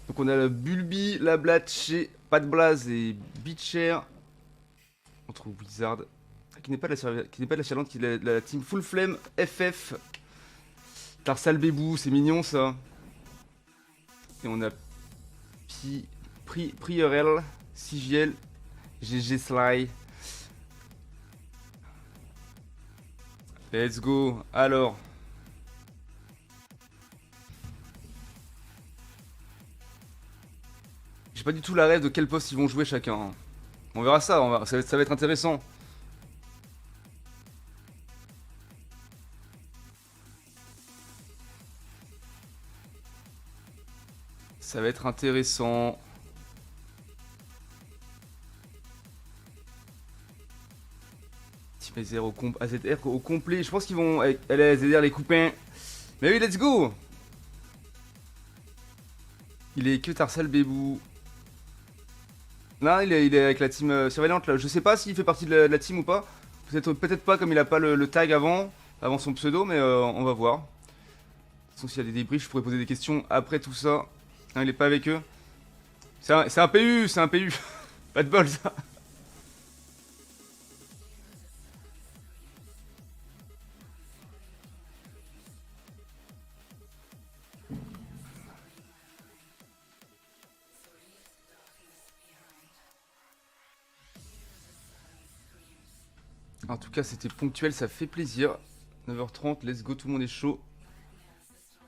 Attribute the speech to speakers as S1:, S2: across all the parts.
S1: Donc on a le Bulby, la Blatché, Pat Blaze et Beacher. Contre Wizard. Qui n'est pas de la Charlante, qui est de la team Full Flame FF. Tarsal Bébou, c'est mignon ça. Et on a Priorel, Sigiel, GG Sly. Let's go. Alors. J'ai pas du tout la rêve de quel poste ils vont jouer chacun, hein. On verra ça, ça va être intéressant. Ça va être intéressant. Team AZR AZR au complet. Je pense qu'ils vont aller AZR les copains. Mais oui, let's go. Il est que Tarsal Bébou. Non, il est avec la team surveillante là. Je sais pas s'il fait partie de la team ou pas. Peut-être pas comme il a pas le tag avant son pseudo, mais on va voir. De toute façon, s'il y a des débriefs, je pourrais poser des questions après tout ça. Hein, il est pas avec eux. C'est un PU, c'est un PU. Pas de bol ça. En tout cas, c'était ponctuel, ça fait plaisir. 9h30, let's go, tout le monde est chaud.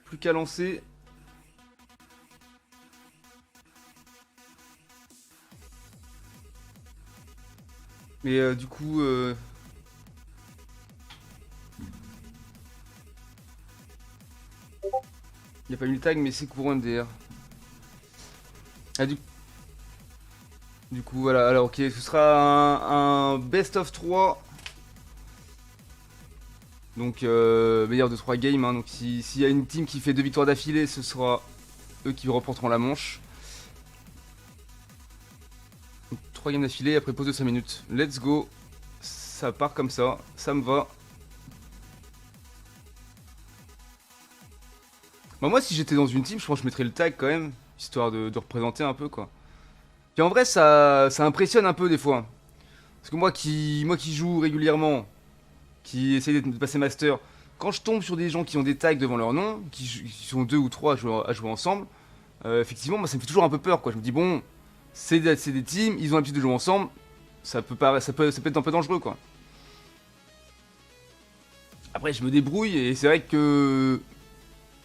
S1: Plus qu'à lancer. Mais du coup... Il n'y a pas eu le tag, mais c'est courant MDR. Ah, du coup, voilà. Alors, ok, ce sera un best of 3. Donc, meilleur de 3 games. Hein. Donc, s'il y a une team qui fait 2 victoires d'affilée, ce sera eux qui remporteront la manche. 3 games d'affilée, après pause de 5 minutes. Let's go. Ça part comme ça. Ça me va. Bah, moi, si j'étais dans une team, je pense que je mettrais le tag quand même. Histoire de représenter un peu, quoi. Puis en vrai, ça impressionne un peu des fois. Parce que moi qui joue régulièrement, qui essaye de passer master, quand je tombe sur des gens qui ont des tags devant leur nom, qui sont 2 ou 3 à jouer ensemble, effectivement, moi ça me fait toujours un peu peur, quoi. Je me dis, bon, c'est des teams, ils ont l'habitude de jouer ensemble, ça peut être un peu dangereux, quoi. Après, je me débrouille et c'est vrai que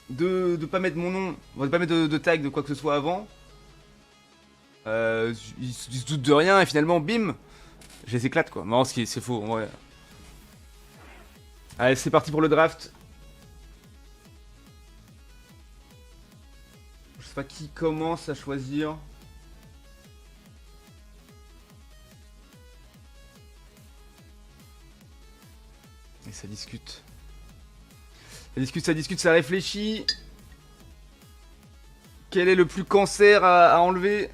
S1: de pas mettre mon nom, de pas mettre de tag de quoi que ce soit avant, ils se doutent de rien et finalement, bim, je les éclate, quoi. Non, c'est faux, en vrai. Allez, c'est parti pour le draft. Je sais pas qui commence à choisir. Et ça discute. Ça discute, ça réfléchit. Quel est le plus cancer à enlever?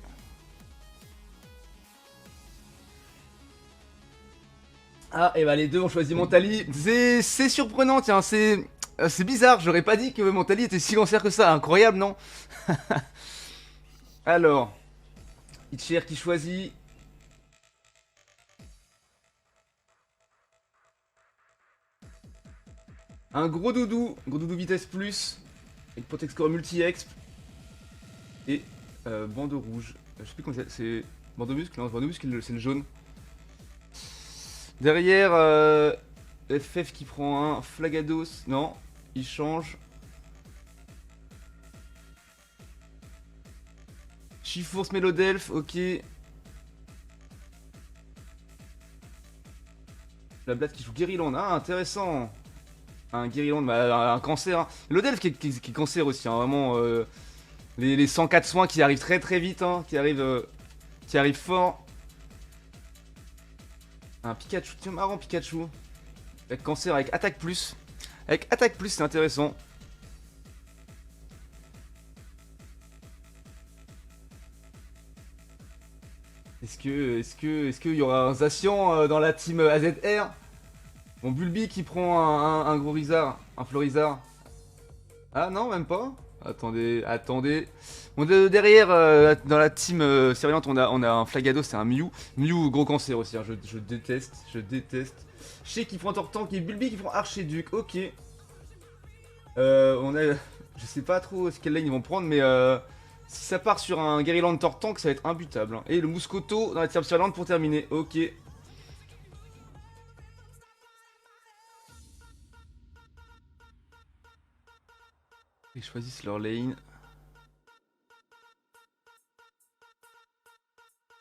S1: Ah, et bah les deux ont choisi Montali. C'est surprenant, tiens, c'est bizarre. J'aurais pas dit que Montali était si cancer que ça. Incroyable, non? Alors, Itcher qui choisit. Un gros doudou vitesse plus, avec Protect Score multi-exp. Et bandeau rouge. Je sais plus comment c'est. Bandeau muscle? Non, bandeau muscle, c'est le jaune. Derrière, FF qui prend un. Flagados. Non, il change. Chifours Mélodelph, ok. La Blatte qui joue Guériland. Ah, intéressant. Un Guériland, bah, un cancer. Hein. L'Odelph qui est cancer aussi, hein, vraiment. Les 104 soins qui arrivent très très vite, hein, qui arrivent fort. Un Pikachu, tiens, marrant Pikachu. Avec cancer, avec attaque plus. Avec attaque plus, c'est intéressant. Est-ce qu'il y aura un Zacian dans la team AZR? Bon, Bulby qui prend un gros Rizard, un Florizard. Ah non, même pas. Attendez, attendez. Bon, derrière, dans la team surveillante, on a un Flagado, c'est un Mew. Mew, gros cancer aussi, hein, je déteste, je déteste. Je sais qu'ils font un Tortank et Bulby qui font Archiduc, ok. On a... Je sais pas trop quelle lane ils vont prendre, mais si ça part sur un Guerryland Tortank, ça va être imbutable. Hein. Et le Mouscoto dans la team surveillante pour terminer, ok. Ils choisissent leur lane.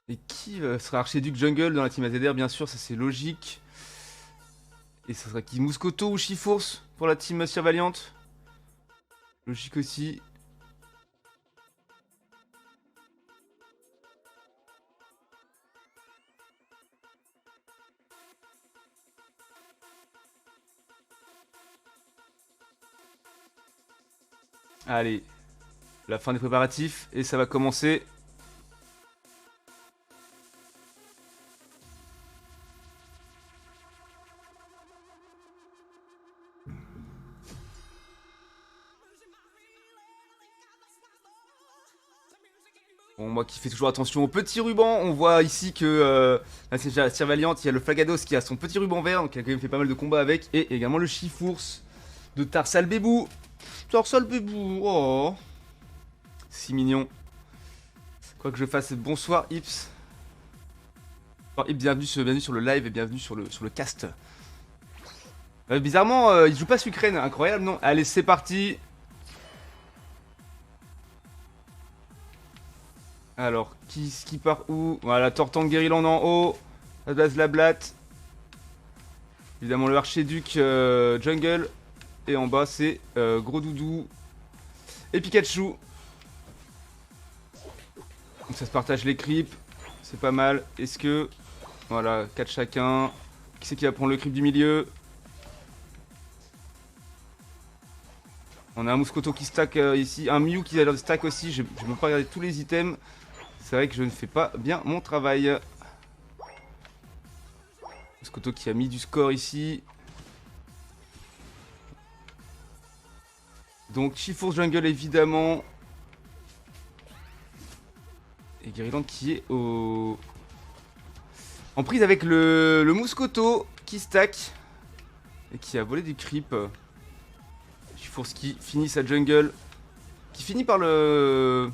S1: Et qui sera Archiduc Jungle dans la team AZR, bien sûr, ça c'est logique. Et ça sera qui, Mouscoto ou Chifours pour la team Survaliante? Logique aussi. Allez, la fin des préparatifs et ça va commencer. Bon, moi qui fais toujours attention au petit ruban, on voit ici que la Survaliante, il y a le Flagados qui a son petit ruban vert, donc il a quand même fait pas mal de combats avec, et également le Chifours de Tarsal Bébou. Tarsal Bébou, oh, si mignon. Quoi que je fasse, bonsoir Ips. Alors, Ips, bienvenue sur le live et bienvenue sur le cast. Bizarrement, il joue pas Sucrène, incroyable non? Allez, c'est parti. Alors, qui part où? Voilà, Tortank Guerryland en haut. La blatte. Évidemment, le Archiduc Jungle. Et en bas, c'est Gros Doudou. Et Pikachu. Donc ça se partage les creeps. C'est pas mal. Est-ce que... Voilà, 4 chacun. Qui c'est qui va prendre le creep du milieu? On a un Mouscoto qui stack ici. Un Mew qui a l'air de stack aussi. Je ne peux pas regarder tous les items. C'est vrai que je ne fais pas bien mon travail. Mouscoto qui a mis du score ici. Donc Chifours Jungle évidemment. Et Guerryland qui est en prise avec le Mouscoto qui stack. Et qui a volé du creep. Chifours qui finit sa jungle. Qui finit par le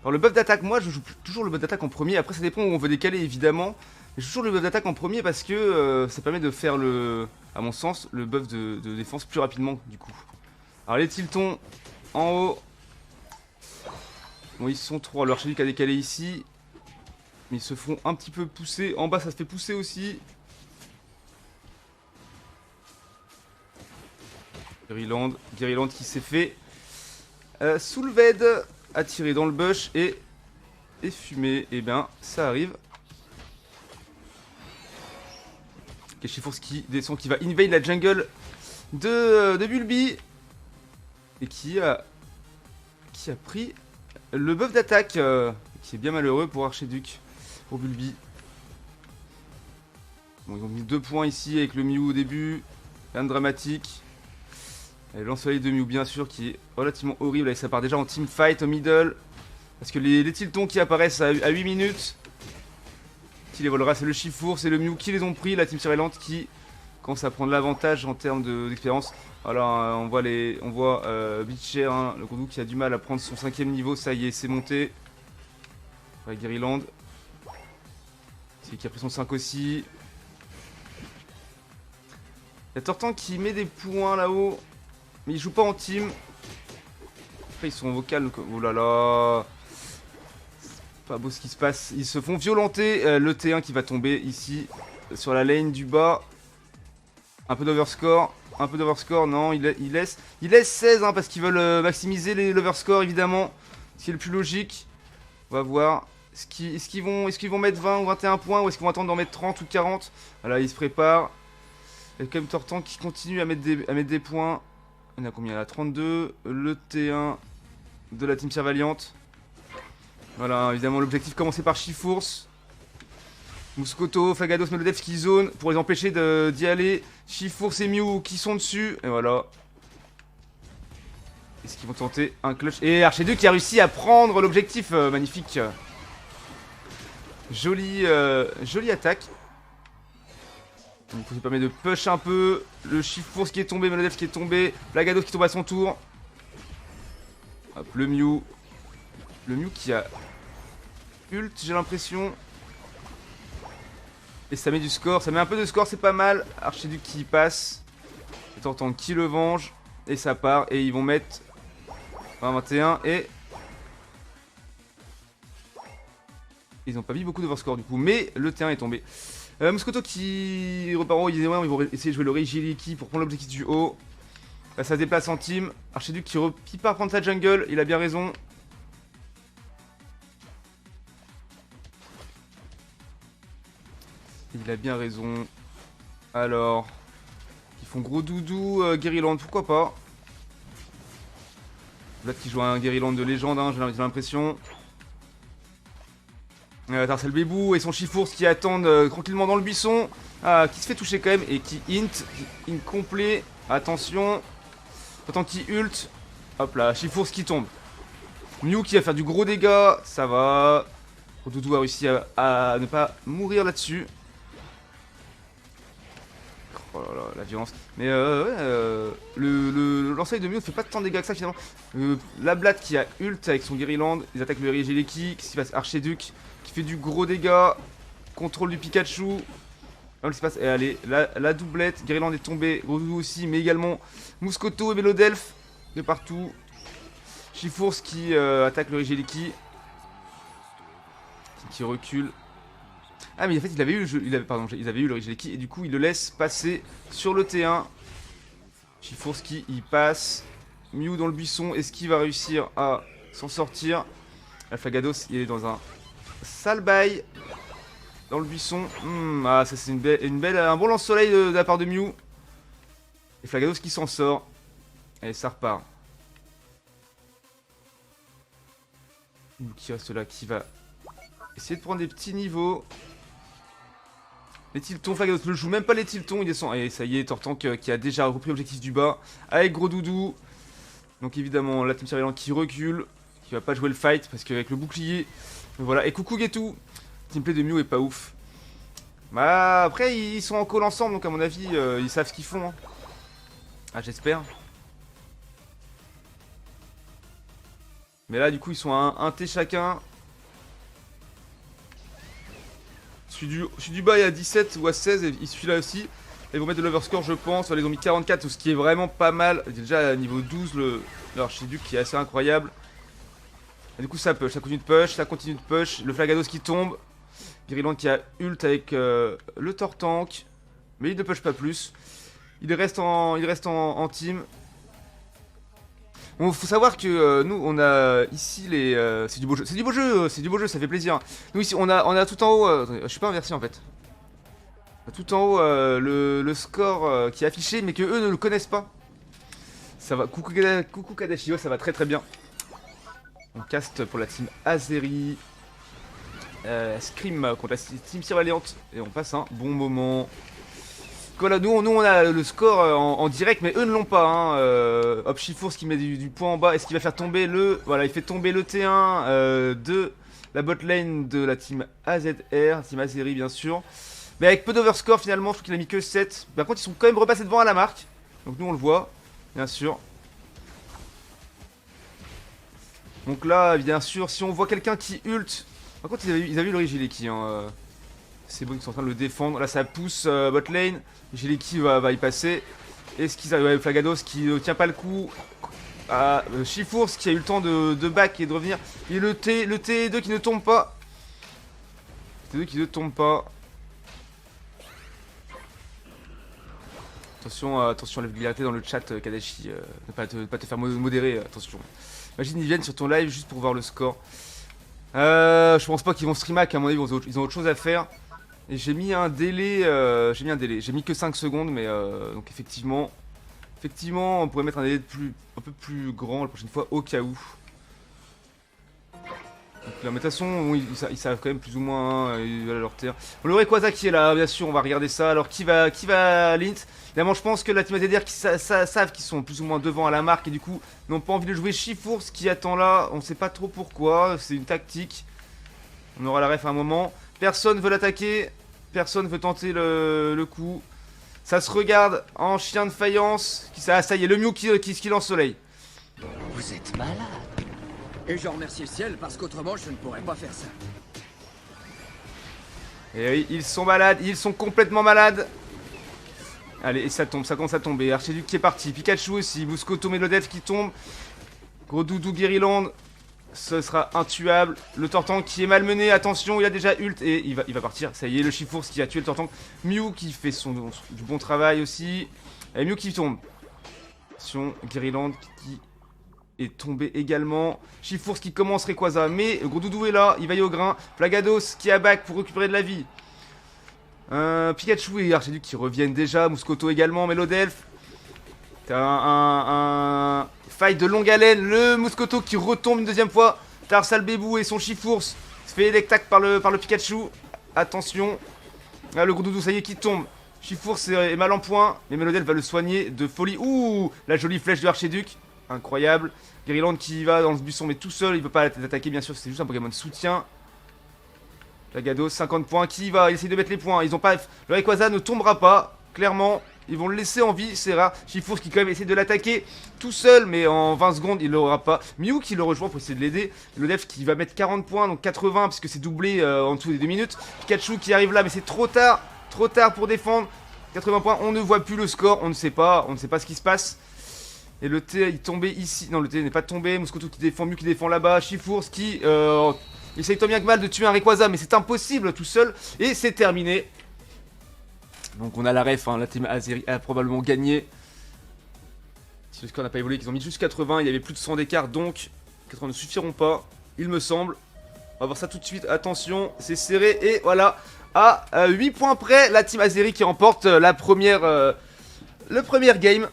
S1: buff d'attaque. Moi je joue toujours le buff d'attaque en premier. Après ça dépend où on veut décaler évidemment. Mais je joue toujours le buff d'attaque en premier parce que ça permet de faire à mon sens, le buff de défense plus rapidement du coup. Alors les Tiltons en haut. Bon ils sont 3. Le Archiduc a décalé ici. Mais ils se font un petit peu pousser. En bas ça se fait pousser aussi. Guerryland qui s'est fait Soulved attiré dans le bush et fumé. Et bien ça arrive. Chifours qui descend, qui va invade la jungle de Bulby. Et qui a pris le buff d'attaque. Qui est bien malheureux pour Archiduc. Pour Bulby. Bon, ils ont mis 2 points ici avec le Mew au début. Rien de dramatique. Et lance-soleil de Mew bien sûr qui est relativement horrible. Et ça part déjà en teamfight au middle. Parce que les Tiltons qui apparaissent à 8 minutes. Qui les volera, c'est le Chifours, c'est le Mew qui les ont pris. La team surveillante qui commence à prendre l'avantage en termes d'expérience. Alors on voit Beacher, hein, le Goudou qui a du mal à prendre son 5ème niveau. Ça y est, c'est monté. Ouais, Guerryland. C'est qui a pris son 5 aussi. Il y a Tortank qui met des points là-haut. Mais il joue pas en team. Après ils sont en vocal. Oh là là. C'est pas beau ce qui se passe. Ils se font violenter. Le T1 qui va tomber ici. Sur la lane du bas. Un peu d'overscore. Un peu d'overscore. Non, il laisse 16 hein, parce qu'ils veulent maximiser l'overscore évidemment. Ce qui est le plus logique. On va voir. Est-ce qu'ils vont mettre 20 ou 21 points ou est-ce qu'ils vont attendre d'en mettre 30 ou 40? Voilà, ils se préparent. Il y a quand même Tortank qui continue à mettre des points. On a combien là? 32. Le T1 de la team Survaliante. Voilà, évidemment l'objectif commencé par Chifours. Mouscoto, Flagados, Melodev qui zone pour les empêcher d'y aller. Chifours et Mew qui sont dessus. Et voilà. Est-ce qu'ils vont tenter un clutch? Et Archiduc qui a réussi à prendre l'objectif, magnifique. Jolie attaque. Donc ça permet de push un peu. Le Chifours qui est tombé, Melodef qui est tombé, Plagados qui tombe à son tour. Hop, le Mew. Le Mew qui a ult, j'ai l'impression. Et ça met du score, ça met un peu de score, c'est pas mal. Archiduc qui passe. Et t'entends qui le venge. Et ça part. Et ils vont mettre 20-21 et... Ils ont pas mis beaucoup d'overscore du coup. Mais le terrain est tombé. Moscoto qui repart en haut, ils vont essayer de jouer le Regiliki pour prendre l'objectif du haut. Là, ça se déplace en team. Archiduc qui part prendre sa jungle, il a bien raison. Il a bien raison. Alors, ils font gros doudou, Guerryland, pourquoi pas. Vlad qui joue un Guerryland de légende, hein, j'ai l'impression. Tarcel Bébou et son Chifours qui attendent tranquillement dans le buisson. Ah, qui se fait toucher quand même et qui int complet. Attention. Attends qui ult. Hop là, Chifours qui tombe. Mew qui va faire du gros dégât. Ça va. Doudou a réussi à ne pas mourir là-dessus. Oh là là, la violence. Mais le lancer de Mew ne fait pas tant de dégâts que ça finalement. La Blatt qui a ult avec son Guerryland. Ils attaquent le Regeleki. Qu'est-ce qui se passe? Archiduc qui fait du gros dégât. Contrôle du Pikachu. Qu'est-ce qui se passe? Et allez, la doublette. Guerryland est tombé. Doudou aussi, mais également Moscoto et Melodelph de partout. Chifours qui attaque le Regeleki. Qui recule. Ah mais en fait il avait eu ils avaient eu le Regeleki et du coup il le laisse passer sur le T1. Chifours qui y passe. Mew dans le buisson, est-ce qu'il va réussir à s'en sortir? Alphagados il est dans un sale bail. Dans le buisson. Ah ça c'est un bon lance-soleil de la part de Mew. Et Flagados qui s'en sort. Allez ça repart. Mew qui reste là, qui va essayer de prendre des petits niveaux. Les tiltons, Flagados ne joue même pas les tiltons, il descend. Et ça y est, Tortank qui a déjà repris l'objectif du bas. Avec Gros Doudou. Donc évidemment, la team Surveillant qui recule. Qui va pas jouer le fight parce qu'avec le bouclier. Voilà, et coucou Getou. Teamplay de Mew est pas ouf. Bah après, ils sont en call ensemble, donc à mon avis, ils savent ce qu'ils font. Hein. Ah, j'espère. Mais là, du coup, ils sont à un T chacun. Celui du bas est à 17 ou à 16, et celui-là aussi. Ils vont mettre de l'overscore, je pense. Ils ont mis 44, ce qui est vraiment pas mal. Déjà, à niveau 12, leur Archiduc qui est assez incroyable. Et du coup, ça push, ça continue de push, ça continue de push. Le Flagados qui tombe. Guerryland qui a ult avec le Tortank. Mais il ne push pas plus. Il reste en team. Bon, faut savoir que nous, on a ici les... c'est du beau jeu, c'est du beau jeu, ça fait plaisir. Nous ici, on a tout en haut... je suis pas inversé en fait. Tout en haut le score qui est affiché, mais que eux ne le connaissent pas. Ça va, coucou Kadashio, ça va très très bien. On caste pour la team Azeri. Scream contre la team Surveillant. Et on passe un bon moment. Voilà, nous on a le score en direct, mais eux ne l'ont pas. Hein. Hop, Chifours qui met du point en bas. Est-ce qu'il va faire tomber le... Voilà, il fait tomber le T1 de la bot lane de la team AZR, team Azeri bien sûr. Mais avec peu d'overscore finalement, je trouve qu'il a mis que 7. Par contre, ils sont quand même repassés devant à la marque. Donc nous on le voit, bien sûr. Donc là, bien sûr, si on voit quelqu'un qui ult... Par contre, ils avaient eu le Regeleki, hein. C'est bon, ils sont en train de le défendre. Là, ça pousse bot lane. Regeleki va y passer. Est-ce qu'ils arrivent? Flagados qui ne tient pas le coup. Ah, Chifours qui a eu le temps de back et de revenir. Et le T2 qui ne tombe pas. T2 qui ne tombe pas. Attention à la vulgarité dans le chat, Kadashi. Ne pas te faire modérer, attention. Imagine, ils viennent sur ton live juste pour voir le score. Je pense pas qu'ils vont streamac, à mon avis, ils ont autre chose à faire. Et j'ai mis un délai, j'ai mis que 5 secondes, mais donc effectivement, on pourrait mettre un délai un peu plus grand la prochaine fois, au cas où. Donc Mais de toute façon, bon, ils savent quand même plus ou moins leur terre. Bon, le Rayquaza qui est là, bien sûr, on va regarder ça. Alors, qui va Lint? Évidemment, je pense que la team AZR qui savent qu'ils sont plus ou moins devant à la marque et du coup, n'ont pas envie de jouer Chifours qui attend là. On sait pas trop pourquoi, c'est une tactique. On aura la ref à un moment. Personne veut l'attaquer, personne veut tenter le coup. Ça se regarde en chien de faïence. Ça y est, le Mew qui lance soleil.
S2: Vous êtes malade. Et je remercie le ciel parce qu'autrement je ne pourrais pas faire ça.
S1: Et oui, ils sont malades, ils sont complètement malades. Allez, et ça tombe, ça commence à tomber. Archiduc qui est parti, Pikachu aussi, Muscoto, Melodef qui tombe. Gros Doudou, Guériland. Ce sera intuable. Le Tortank qui est malmené, attention, il a déjà ult et il va partir. Ça y est, le Chifours qui a tué le Tortank. Mew qui fait du bon travail aussi. Et Mew qui tombe. Attention, Guériland qui est tombé également. Chifours qui commence Rayquaza, mais Gros Doudou est là, il va y au grain. Flagados qui a back pour récupérer de la vie. Pikachu et Archiduc qui reviennent déjà. Muscoto également, Melodelf. T'as un fight de longue haleine. Le Muscoto qui retombe une deuxième fois. Tarsal Bébou et son Chifours se fait électac par le Pikachu. Attention. Là, le Gros Doudou, ça y est, qui tombe. Chifours est mal en point, mais Melodelf va le soigner de folie. Ouh, la jolie flèche de Archiduc. Incroyable. Guériland qui va dans ce buisson mais tout seul, il peut pas l'attaquer bien sûr, c'est juste un Pokémon de soutien. Lagados, 50 points, qui va essayer de mettre les points. Ils ont pas. Le Rayquaza ne tombera pas, clairement. Ils vont le laisser en vie, c'est rare. Chifours qui quand même essaie de l'attaquer tout seul, mais en 20 secondes il l'aura pas. Mew qui le rejoint pour essayer de l'aider. Le def qui va mettre 40 points, donc 80 puisque c'est doublé en dessous des 2 minutes. Pikachu qui arrive là, mais c'est trop tard pour défendre. 80 points, on ne voit plus le score, on ne sait pas ce qui se passe. Et le T il est tombé ici. Non, le T n'est pas tombé. Muscoto qui défend, Mew qui défend là-bas. Chifours qui essaye tant bien que mal de tuer un Rayquaza, mais c'est impossible tout seul. Et c'est terminé. Donc on a la ref, hein. La team Azeri a probablement gagné. Si le score n'a pas évolué, qu'ils ont mis juste 80, il y avait plus de 100 d'écart, donc 80 ne suffiront pas, il me semble. On va voir ça tout de suite, attention, c'est serré, et voilà, à 8 points près, la team Azeri qui remporte le premier game.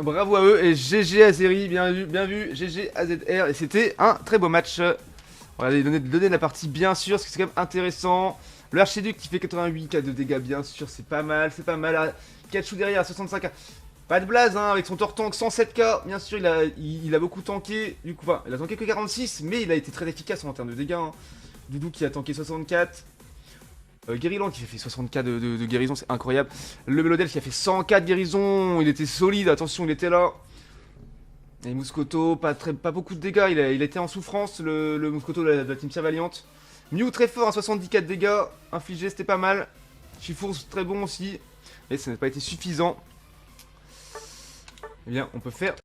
S1: Bravo à eux, et GG Azeri, bien vu, GG AZR, et c'était un très beau match. On va donner la partie bien sûr, parce que c'est quand même intéressant. Le Archiduc qui fait 88k de dégâts, bien sûr, c'est pas mal, c'est pas mal. Pikachu derrière, 65k. Pas de blaze, hein, avec son Tortank, 107k. Bien sûr, il a beaucoup tanké. Du coup, enfin, il a tanké que 46, mais il a été très efficace en termes de dégâts. Hein. Doudou qui a tanké 64. Guériland qui a fait 60k de guérison, c'est incroyable. Le Melodel qui a fait 100k de guérison, il était solide, attention, il était là. Et Muscoto, pas beaucoup de dégâts, il a été en souffrance, le Muscoto de la team Valiant. Mew très fort, 74 dégâts infligés, c'était pas mal. Chifours très bon aussi, mais ça n'a pas été suffisant. Eh bien, on peut faire